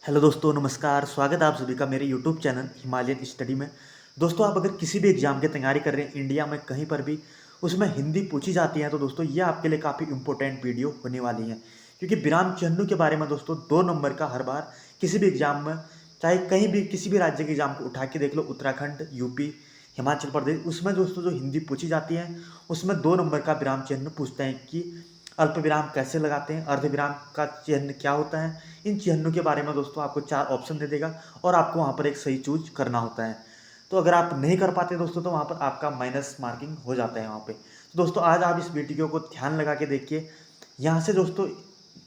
Hello दोस्तों, नमस्कार। स्वागत है आप सभी का मेरे यूट्यूब चैनल हिमालयन स्टडी में। दोस्तों, आप अगर किसी भी एग्ज़ाम की तैयारी कर रहे हैं इंडिया में कहीं पर भी, उसमें हिंदी पूछी जाती है तो दोस्तों ये आपके लिए काफ़ी इंपॉर्टेंट वीडियो होने वाली है। क्योंकि विराम चिन्हों के बारे में दोस्तों 2 नंबर का हर बार किसी भी एग्ज़ाम में, चाहे कहीं भी किसी भी राज्य के एग्ज़ाम को उठा के देख लो, उत्तराखंड, यूपी, हिमाचल प्रदेश, उसमें दोस्तों जो हिंदी पूछी जाती है उसमें 2 नंबर का विराम चिन्ह पूछते हैं कि अल्प विराम कैसे लगाते हैं, अर्ध विराम का चिन्ह क्या होता है। इन चिन्हों के बारे में दोस्तों आपको 4 ऑप्शन दे देगा और आपको वहाँ पर एक सही चूज़ करना होता है। तो अगर आप नहीं कर पाते दोस्तों तो वहाँ पर आपका माइनस मार्किंग हो जाता है वहाँ पे। तो दोस्तों आज आप इस वीडियो को ध्यान लगा के देखिए। यहाँ से दोस्तों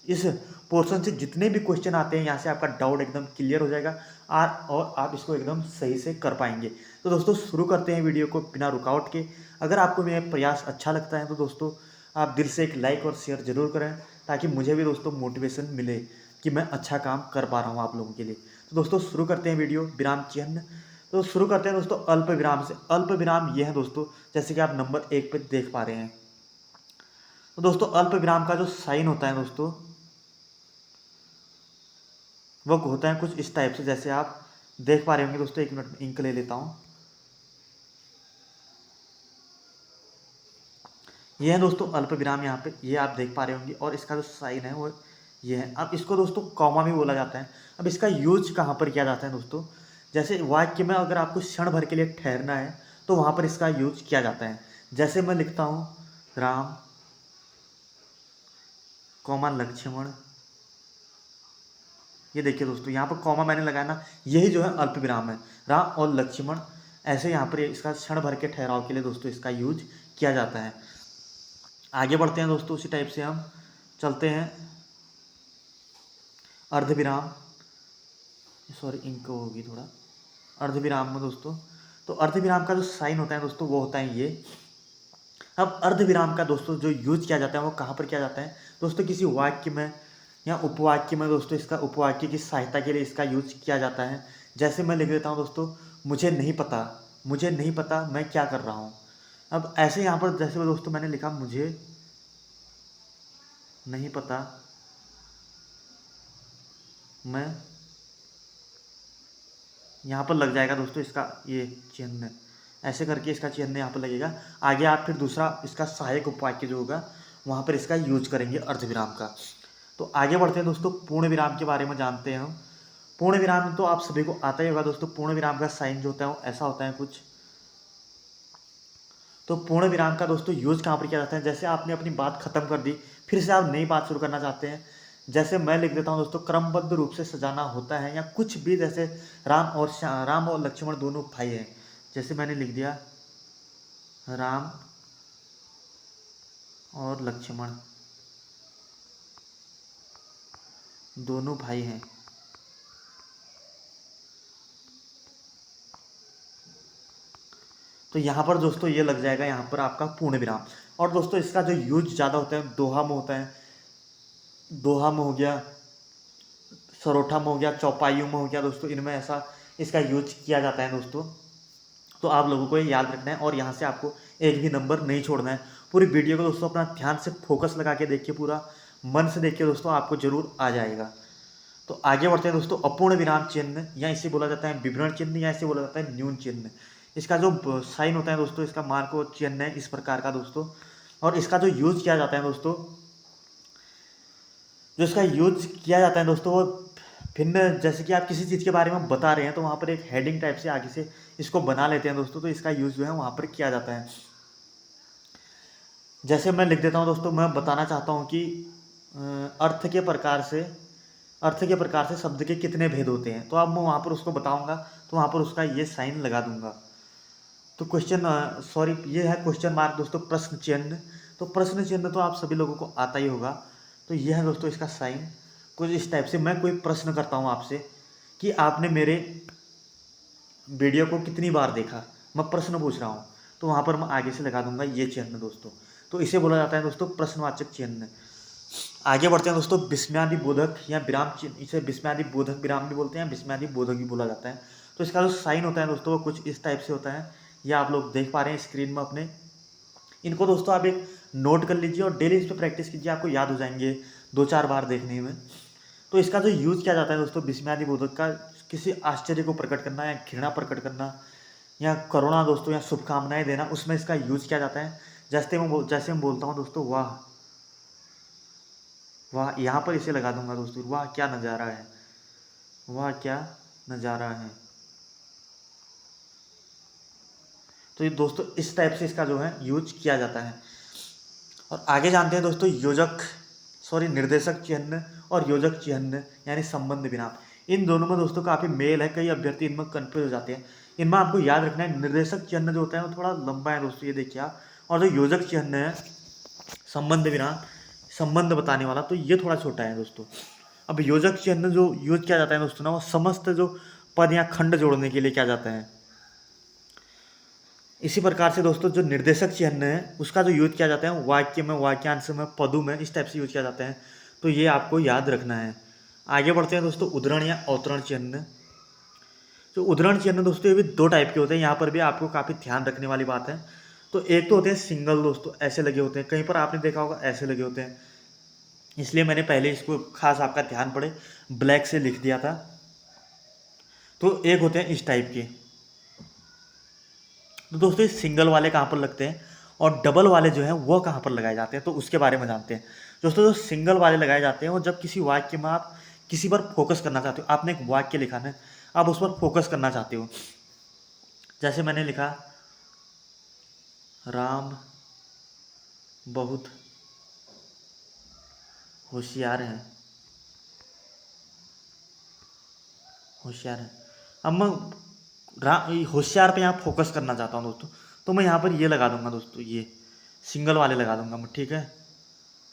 इस पोर्शन से जितने भी क्वेश्चन आते हैं यहाँ से आपका डाउट एकदम क्लियर हो जाएगा और आप इसको एकदम सही से कर पाएंगे। तो दोस्तों शुरू करते हैं वीडियो को बिना रुकावट के। अगर आपको मेरा प्रयास अच्छा लगता है तो दोस्तों आप दिल से एक लाइक और शेयर ज़रूर करें, ताकि मुझे भी दोस्तों मोटिवेशन मिले कि मैं अच्छा काम कर पा रहा हूँ आप लोगों के लिए। तो दोस्तों शुरू करते हैं वीडियो विराम चिन्ह। तो शुरू करते हैं दोस्तों अल्प विराम से। अल्प विराम ये है दोस्तों, जैसे कि आप नंबर 1 पे देख पा रहे हैं। तो दोस्तों अल्प विराम का जो साइन होता है दोस्तों, वो होता है कुछ इस टाइप से, जैसे आप देख पा रहे होंगे दोस्तों। 1 मिनट में इंक ले लेता हूँ। ये है दोस्तों अल्प विराम, यहाँ पे ये आप देख पा रहे होंगे और इसका जो साइन है वो ये है। अब इसको दोस्तों कॉमा भी बोला जाता है। अब इसका यूज कहाँ पर किया जाता है दोस्तों, जैसे वाक्य में अगर आपको क्षण भर के लिए ठहरना है तो वहाँ पर इसका यूज किया जाता है। जैसे मैं लिखता हूँ राम कॉमा लक्ष्मण, ये देखिए दोस्तों यहाँ पर कॉमा मैंने लगाया ना, यही जो है अल्प विराम है। राम और लक्ष्मण, ऐसे यहाँ पर इसका क्षण भर के ठहराव के लिए दोस्तों इसका यूज किया जाता है। आगे बढ़ते हैं दोस्तों, उसी टाइप से हम चलते हैं अर्धविराम। सॉरी इंक होगी थोड़ा। अर्धविराम में दोस्तों, तो अर्धविराम का जो साइन होता है दोस्तों वो होता है ये। अब अर्धविराम का दोस्तों जो यूज किया जाता है वो कहाँ पर किया जाता है दोस्तों, किसी वाक्य में या उपवाक्य में दोस्तों इसका उपवाक्य की सहायता के लिए इसका यूज किया जाता है। जैसे मैं लिख देता हूँ दोस्तों, मुझे नहीं पता मैं क्या कर रहा हूँ। अब ऐसे यहाँ पर जैसे दोस्तों मैंने लिखा मुझे नहीं पता मैं, यहाँ पर लग जाएगा दोस्तों इसका ये चिन्ह, ऐसे करके इसका चिन्ह यहाँ पर लगेगा। आगे आप फिर दूसरा इसका सहायक उपवाक्य जो होगा वहाँ पर इसका यूज करेंगे अर्धविराम का। तो आगे बढ़ते हैं दोस्तों, पूर्ण विराम के बारे में जानते हैं हम। पूर्ण विराम तो आप सभी को आता ही होगा दोस्तों। पूर्ण विराम का साइन जो होता है वो ऐसा होता है कुछ। तो पूर्ण विराम का दोस्तों यूज कहाँ पर किया जाता है, जैसे आपने अपनी बात खत्म कर दी, फिर से आप नई बात शुरू करना चाहते हैं। जैसे मैं लिख देता हूँ दोस्तों, क्रमबद्ध रूप से सजाना होता है, या कुछ भी, जैसे राम और लक्ष्मण दोनों भाई हैं। जैसे मैंने लिख दिया राम और लक्ष्मण दोनों भाई हैं। तो यहाँ पर दोस्तों ये लग जाएगा यहाँ पर आपका पूर्ण विराम। और दोस्तों इसका जो यूज ज़्यादा होता है दोहा में होता है। दोहा में हो गया, सरोठा में हो गया, चौपाइयों में हो गया दोस्तों, इनमें ऐसा इसका यूज किया जाता है दोस्तों। तो आप लोगों को ये याद रखना है और यहाँ से आपको एक भी नंबर नहीं छोड़ना है। पूरी वीडियो को दोस्तों अपना ध्यान से फोकस लगा के देखिए, पूरा मन से देखिए दोस्तों, आपको जरूर आ जाएगा। तो आगे बढ़ते हैं दोस्तों, अपूर्ण विराम चिन्ह, या इसे बोला जाता है विवरण चिन्ह, या इसे बोला जाता है न्यून चिन्ह। इसका जो साइन होता है दोस्तों, इसका मार्क और चिन्ह है इस प्रकार का दोस्तों। और इसका जो यूज किया जाता है दोस्तों, जो इसका यूज किया जाता है दोस्तों वो भिन्न, जैसे कि आप किसी चीज़ के बारे में बता रहे हैं तो वहाँ पर एक हेडिंग टाइप से आगे से इसको बना लेते हैं दोस्तों, तो इसका यूज जो है वहाँ पर किया जाता है। जैसे मैं लिख देता हूँ दोस्तों, मैं बताना चाहता हूँ कि अर्थ के प्रकार से शब्द के कितने भेद होते हैं, तो अब मैं वहाँ पर उसको बताऊँगा तो वहाँ पर उसका ये साइन लगा दूंगा। तो सॉरी, ये है क्वेश्चन मार्क दोस्तों, प्रश्न चिन्ह। तो प्रश्न चिन्ह तो आप सभी लोगों को आता ही होगा। तो यह है दोस्तों इसका साइन कुछ इस टाइप से। मैं कोई प्रश्न करता हूँ आपसे कि आपने मेरे वीडियो को कितनी बार देखा, मैं प्रश्न पूछ रहा हूँ, तो वहाँ पर मैं आगे से लगा दूंगा ये चिन्ह दोस्तों। तो इसे बोला जाता है दोस्तों प्रश्नवाचक चिन्ह। आगे बढ़ते हैं दोस्तों, विस्मयादि बोधक या विराम चिन्ह, इसे विस्मयादि बोधक विराम भी बोलते हैं, विस्मयादि बोधक भी बोला जाता है। तो इसका जो साइन होता है दोस्तों वो कुछ इस टाइप से होता है। यह आप लोग देख पा रहे हैं स्क्रीन में अपने। इनको दोस्तों आप एक नोट कर लीजिए और डेली इस पर प्रैक्टिस कीजिए, आपको याद हो जाएंगे 2-4 बार देखने में। तो इसका जो यूज़ किया जाता है दोस्तों बिस्मिल्लाह बोधक का, किसी आश्चर्य को प्रकट करना या घृणा प्रकट करना या करुणा दोस्तों या शुभकामनाएं देना, उसमें इसका यूज़ किया जाता है। जैसे मैं बोलता हूँ दोस्तों, वाह वाह, यहाँ पर इसे लगा दूंगा दोस्तों, वाह क्या नज़ारा है, वाह क्या नज़ारा है। तो ये दोस्तों इस टाइप से इसका जो है यूज किया जाता है। और आगे जानते हैं दोस्तों निर्देशक चिन्ह और योजक चिन्ह यानी संबंध विराम। इन दोनों में दोस्तों काफ़ी मेल है, कई अभ्यर्थी इनमें कन्फ्यूज हो जाते हैं। इनमें आपको याद रखना है, निर्देशक चिन्ह जो होता है वो थोड़ा लंबा है दोस्तों, ये देखिए आप, और जो योजक चिन्ह है संबंध विराम, संबंध बताने वाला, तो ये थोड़ा छोटा है दोस्तों। अब योजक चिन्ह जो यूज किया जाता है दोस्तों ना, वो समस्त जो पद या खंड जोड़ने के लिए किया जाता है। इसी प्रकार से दोस्तों जो निर्देशक चिन्ह है उसका जो यूज किया जाता है वाक्य में, वाक्यांश में, पदों में, इस टाइप से यूज किया जाता है। तो ये आपको याद रखना है। आगे बढ़ते हैं दोस्तों, उद्धरण या अवतरण चिन्ह। तो उद्धरण चिन्ह दोस्तों ये भी दो टाइप के होते हैं, यहाँ पर भी आपको काफ़ी ध्यान रखने वाली बात है। तो एक तो होते हैं सिंगल दोस्तों, ऐसे लगे होते हैं, कहीं पर आपने देखा होगा ऐसे लगे होते हैं, इसलिए मैंने पहले इसको खास आपका ध्यान पड़े ब्लैक से लिख दिया था। तो एक होते हैं इस टाइप के। तो दोस्तों सिंगल वाले कहाँ पर लगते हैं और डबल वाले जो हैं वो कहाँ पर लगाए जाते हैं, तो उसके बारे में जानते हैं। दोस्तों जो सिंगल वाले लगाए जाते हैं वो जब किसी वाक्य में आप किसी पर फोकस करना चाहते हो, आपने एक वाक्य लिखा है, आप उस पर फोकस करना चाहते हो। जैसे मैंने लिखा, राम बहुत होशियार है, होशियार है। अब मैं होशियार पे यहाँ फोकस करना चाहता हूँ दोस्तों, तो मैं यहाँ पर ये लगा दूंगा दोस्तों, ये सिंगल वाले लगा दूंगा मैं, ठीक है,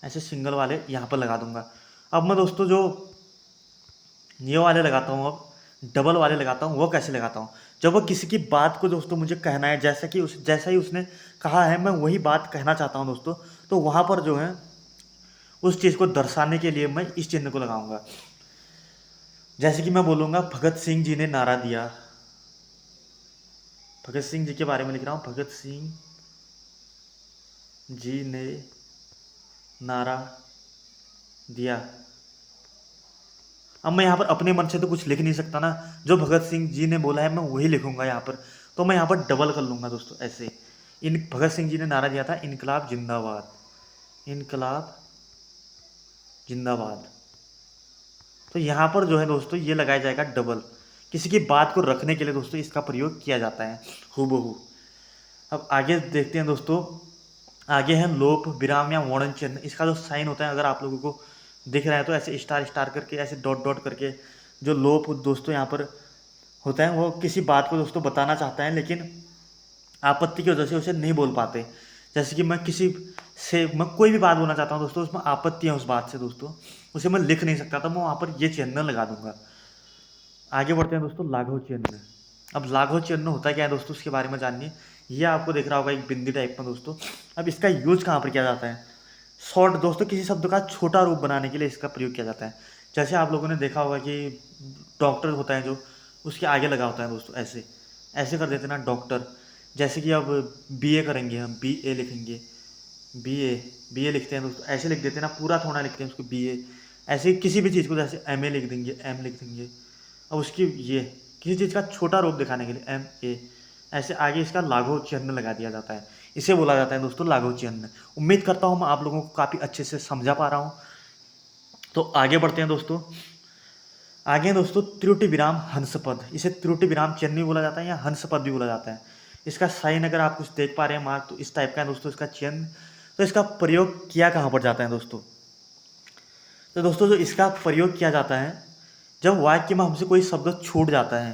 ऐसे सिंगल वाले यहाँ पर लगा दूंगा। अब मैं दोस्तों जो ये वाले लगाता हूँ, अब डबल वाले लगाता हूँ, वो कैसे लगाता हूँ, जब वो किसी की बात को दोस्तों मुझे कहना है, जैसा ही उसने कहा है मैं वही बात कहना चाहता हूँ दोस्तों, तो वहाँ पर जो है उस चीज़ को दर्शाने के लिए मैं इस चिन्ह को लगाऊंगा। जैसे कि मैं बोलूँगा, भगत सिंह जी ने नारा दिया, भगत सिंह जी के बारे में लिख रहा हूँ, भगत सिंह जी ने नारा दिया। अब मैं यहाँ पर अपने मन से तो कुछ लिख नहीं सकता ना, जो भगत सिंह जी ने बोला है मैं वही लिखूंगा यहाँ पर, तो मैं यहाँ पर डबल कर लूँगा दोस्तों ऐसे। इन भगत सिंह जी ने नारा दिया था, इनकलाब जिंदाबाद, इनकलाब जिंदाबाद। तो यहाँ पर जो है दोस्तों ये लगाया जाएगा डबल, किसी की बात को रखने के लिए दोस्तों इसका प्रयोग किया जाता है हूबहू। अब आगे देखते हैं दोस्तों, आगे है लोप विराम या वर्णन चिन्ह। इसका जो साइन होता है, अगर आप लोगों को दिख रहा है तो ऐसे स्टार स्टार करके, ऐसे डॉट डॉट करके, जो लोप दोस्तों यहाँ पर होता है वो किसी बात को दोस्तों बताना चाहता है लेकिन आपत्ति की वजह से उसे नहीं बोल पाते। जैसे कि मैं कोई भी बात बोलना चाहता हूँ दोस्तों, उसमें आपत्ति है उस बात से दोस्तों, उसे मैं लिख नहीं सकता, तो मैं वहाँ पर ये चिन्ह लगा दूंगा। आगे बढ़ते हैं दोस्तों, लाघव चिन्ह। अब लाघव चिन्ह होता क्या है दोस्तों, उसके बारे में जानिए। ये आपको दिख रहा होगा एक बिंदी टाइप में दोस्तों। अब इसका यूज कहाँ पर किया जाता है, शॉर्ट दोस्तों, किसी शब्द का छोटा रूप बनाने के लिए इसका प्रयोग किया जाता है। जैसे आप लोगों ने देखा होगा कि डॉक्टर होता है जो, उसके आगे लगा होता है दोस्तों ऐसे, ऐसे कर देते ना डॉक्टर। जैसे कि अब बीए करेंगे, हम बीए लिखेंगे, बीए बीए लिखते हैं दोस्तों, ऐसे लिख देते हैं ना, पूरा थोड़ा लिखते हैं उसको बीए। ऐसे किसी भी चीज़ को जैसे एमए लिख देंगे, एम लिख देंगे। अब उसकी ये किसी चीज़ का छोटा रूप दिखाने के लिए एम ए, ऐसे आगे इसका लाघव चिन्ह लगा दिया जाता है। इसे बोला जाता है दोस्तों लाघव चिन्ह। उम्मीद करता हूँ मैं आप लोगों को काफ़ी अच्छे से समझा पा रहा हूँ। तो आगे बढ़ते हैं दोस्तों, आगे हैं दोस्तों त्रुटि विराम हंस पद। इसे त्रुटि विराम चिन्ह भी बोला जाता है या हंस पद भी बोला जाता है। इसका साइन अगर आप कुछ देख पा रहे हैं मार्क, तो इस टाइप का है दोस्तों इसका चिन्ह। तो इसका प्रयोग किया कहाँ पर जाता है दोस्तों, तो दोस्तों जो इसका प्रयोग किया जाता है जब वाक्य में हमसे कोई शब्द छूट जाता है,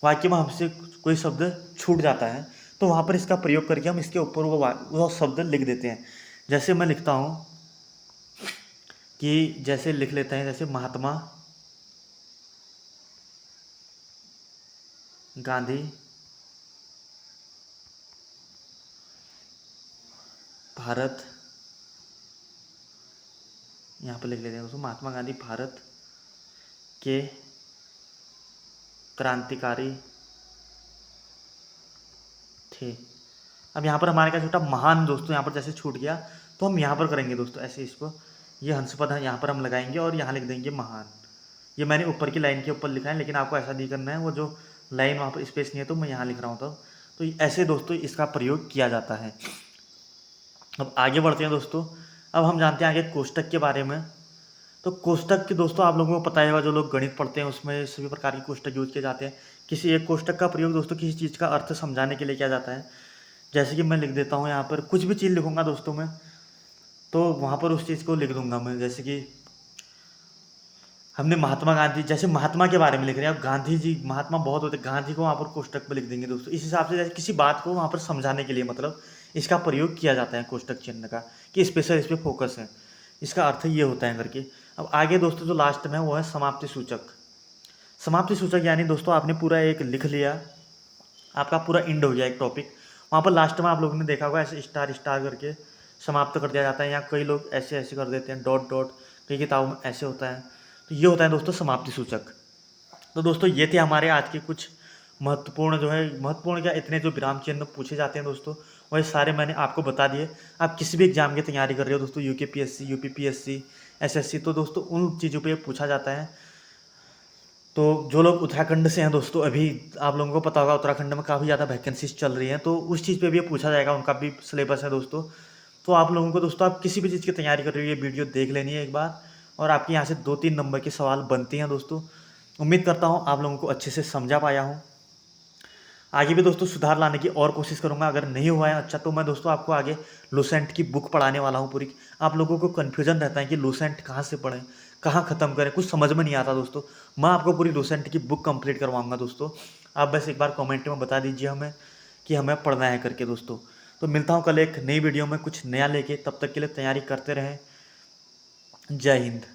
वाक्य में हमसे कोई शब्द छूट जाता है, तो वहाँ पर इसका प्रयोग करके हम इसके ऊपर वो शब्द लिख देते हैं। जैसे मैं लिखता हूँ कि, जैसे लिख लेते हैं, जैसे महात्मा गांधी भारत, यहाँ पर लिख लेते हैं दोस्तों, महात्मा गांधी भारत के क्रांतिकारी थे। अब यहाँ पर हमारे का छोटा महान दोस्तों यहाँ पर जैसे छूट गया, तो हम यहाँ पर करेंगे दोस्तों ऐसे इसको, ये हंसपद है, यहाँ पर हम लगाएंगे और यहाँ लिख देंगे महान। ये मैंने ऊपर की लाइन के ऊपर लिखा है, लेकिन आपको ऐसा नहीं करना है, वो जो लाइन वहाँ पर स्पेस नहीं है तो मैं यहाँ लिख रहा हूँ। तो ऐसे दोस्तों इसका प्रयोग किया जाता है। अब आगे बढ़ते हैं दोस्तों। अब हम जानते हैं आगे कोष्टक के बारे में। तो कोष्टक के दोस्तों आप लोगों को पता होगा, जो लोग गणित पढ़ते हैं उसमें सभी प्रकार के कोष्टक यूज किए जाते हैं। किसी एक कोष्टक का प्रयोग दोस्तों किसी चीज़ का अर्थ समझाने के लिए किया जाता है। जैसे कि मैं लिख देता हूँ यहाँ पर, कुछ भी चीज़ लिखूंगा दोस्तों मैं, तो वहाँ पर उस चीज़ को लिख दूंगा मैं। जैसे कि हमने महात्मा गांधी, जैसे महात्मा के बारे में लिख रहे हैं, अब गांधी जी, महात्मा बहुत होते हैं, गांधी को वहाँ पर कोष्टक पर लिख देंगे दोस्तों। इस हिसाब से जैसे किसी बात को वहाँ पर समझाने के लिए मतलब इसका प्रयोग किया जाता है कोष्टक चिन्ह का, कि स्पेशल इस पर फोकस है, इसका अर्थ ये होता है करके। अब आगे दोस्तों जो लास्ट में है वो है समाप्ति सूचक। समाप्ति सूचक यानी दोस्तों आपने पूरा एक लिख लिया, आपका पूरा इंड हो गया एक टॉपिक, वहाँ पर लास्ट में आप लोगों ने देखा होगा ऐसे स्टार स्टार करके समाप्त कर दिया जाता है, या कई लोग ऐसे ऐसे कर देते हैं डॉट डॉट, कई किताबों में ऐसे होता है। तो ये होता है दोस्तों समाप्ति सूचक। तो दोस्तों ये थे हमारे आज के कुछ महत्वपूर्ण जो है, महत्वपूर्ण क्या, इतने जो विराम चिन्ह पूछे जाते हैं दोस्तों वही सारे मैंने आपको बता दिए। आप किसी भी एग्जाम की तैयारी कर रहे हो दोस्तों, यूकेपीएससी, यूपीपीएससी, एसएससी, तो दोस्तों उन चीज़ों पे पूछा जाता है। तो जो लोग उत्तराखंड से हैं दोस्तों, अभी आप लोगों को पता होगा उत्तराखंड में काफ़ी ज़्यादा वैकेंसीज चल रही हैं, तो उस चीज़ पे भी पूछा जाएगा, उनका भी सिलेबस है दोस्तों। तो आप लोगों को दोस्तों, आप किसी भी चीज़ की तैयारी कर रहे हो ये वीडियो देख लेनी है एक बार, और आपके यहाँ से 2-3 नंबर के सवाल बनते हैं दोस्तों। उम्मीद करता हूँ आप लोगों को अच्छे से समझा पाया हूँ। आगे भी दोस्तों सुधार लाने की और कोशिश करूंगा। अगर नहीं हुआ है अच्छा, तो मैं दोस्तों आपको आगे लूसेंट की बुक पढ़ाने वाला हूं पूरी। आप लोगों को कन्फ्यूजन रहता है कि लूसेंट कहाँ से पढ़ें, कहाँ ख़त्म करें, कुछ समझ में नहीं आता दोस्तों। मैं आपको पूरी लूसेंट की बुक कंप्लीट करवाऊंगा दोस्तों। आप बस एक बार कमेंट में बता दीजिए हमें कि हमें पढ़ना है करके दोस्तों। तो मिलता हूँ कल एक नई वीडियो में कुछ नया लेके, तब तक के लिए तैयारी करते रहें। जय हिंद।